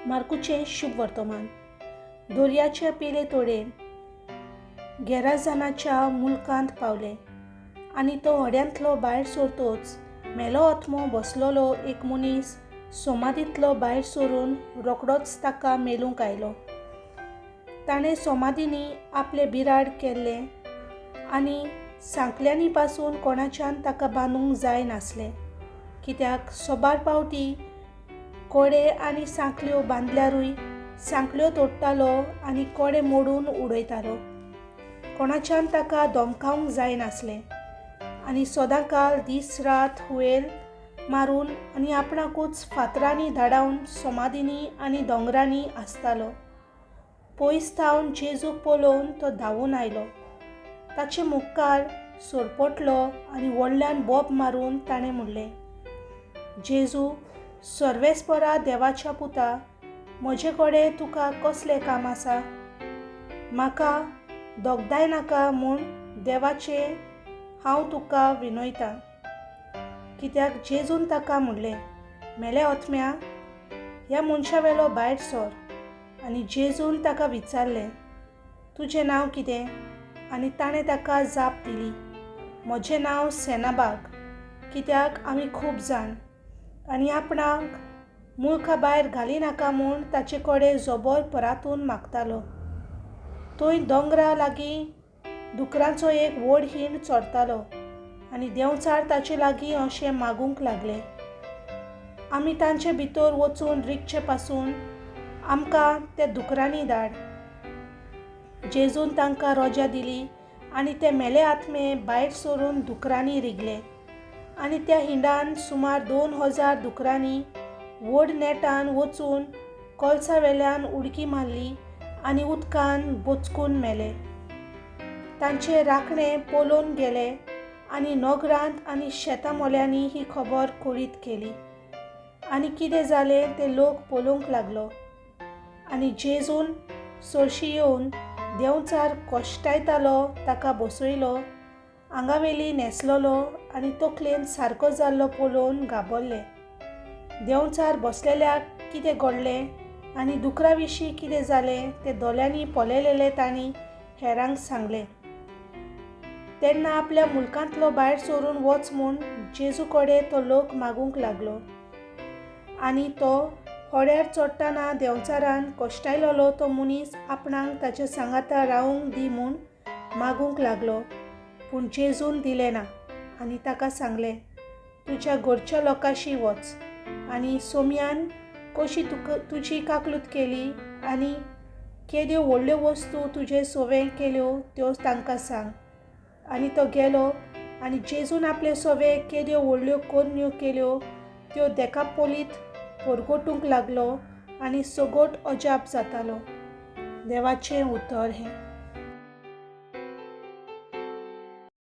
मार्कूचे शुभ वर्तमान. दर्याच्या पेले तोडेन गेराजानाच्या मुलकांत पावले आनी तो हड्यांतलो भायर सरतोच मेलो आत्मो बसलोलो एक मनीस सोमादींतलो भायर सरून रोखडोच ताका मेलूंक आयलो. ताणें सोमादींनी आपले बिराड केल्ले आनी सांकल्यांनी पासून कोणाच्यान ताका बांदूंक जाय नासलें, कित्याक सोबार पावटी कोडे आनी सांकल्यो बांदल्यारूय सांकल्यो तोडटालो आनी कोडे मोडून उडयतालो. कोणाच्यान ताका धमकावंक जाय नासलें आनी सदांकाल दीस रात हुवेल मारून आनी आपणाकूच फातरांनी धाडावन सोमादींनी आनी दोंगरांनी आसतालो. पयस थावन जेजूक पळोवन तो धांवून आयलो. ताचे मुखार सोरपटलो आनी व्हडल्यान बोब मारून ताणें म्हणलें, जेजू, सर्वेस्परा देवाच्या पुता, म्हजे कडेन तुका कसलें काम आसा? म्हाका दोगदाय नाका म्हूण देवाचें हांव तुका विनयतां. कित्याक जेजून ताका म्हणलें, मेले आत्म्या, ह्या मनशा वेलो भायर सर. आनी जेजून ताका विचारलें, तुजें नांव कितें? आनी ताणें ताका जाप दिली, म्हजें नांव सेनाबाग, कित्याक आमी खूब जाण. आनी आपणाक मुळखा भायर घालिनाका म्हूण ताचे कडेन जोबोर परातून मागतालो. थंय दोंगरा लागीं दुकरांचो एक व्हड हिंड चोरतालो आनी देंवचार ताचे लागीं अशें मागूंक लागले, आमी तांचे भितर वचून रिगचे पासून आमकां त्या दुकरांनी धाड. जेजून तांकां रोजा दिली आनी ते मेले आत्मे भायर सरून दुकरांनी रिगले. आनी त्या हिंडान सुमार 2000 दुकरांनी व्हड नेटान वचून कोळसा वेल्यान उडकी मारली आनी उदकान बोचकून मेले. तांचे राखणे पळोवन गेले आनी नोगरांत आनी शेतां मोल्यांनी ही खबर कळीत केली. आनी कितें जालें तें लोक पळोवंक लागलो. आनी जेजून चडशी येवन देंवचार कोश्टायतालो ताका बसयलो, आंगावेली न्हेसलोलो आनी तकलेन सारको जाल्लो पळोवन घाबरले. देंवचार बसलेल्याक कितें घडलें आनी दुकरा विशीं कितें जालें तें दोळ्यांनी पळयलेलें तांणी हेरांक सांगलें. तेन्ना आपल्या मुलकांतलो भायर सरून वच म्हूण जेजू कडेन तो लोक मागूंक लागलो. आनी तो होड्यार चडटाना देंवचारान कोश्टायलोलो तो मनीस आपणाक ताच्या सांगाता रावूंक दी म्हूण मागूंक लागलो. पूण जेजून दिलें ना आनी ताका सांगलें, तुज्या घरच्या लोकांशी वच आनी सोमयान कशी तुजी काकलूत केली आनी केद्यो व्हडल्यो वस्तू तुजे सोवें केल्यो त्यो तांकां सांग. आनी तो गेलो आनी जेजून आपले सोवे केद्यो व्हडल्यो कोन्यो केल्यो त्यो देकापोलीत परगोटूंक लागलो आनी सगोट अजाप जातालो. देवाचें उतर हें.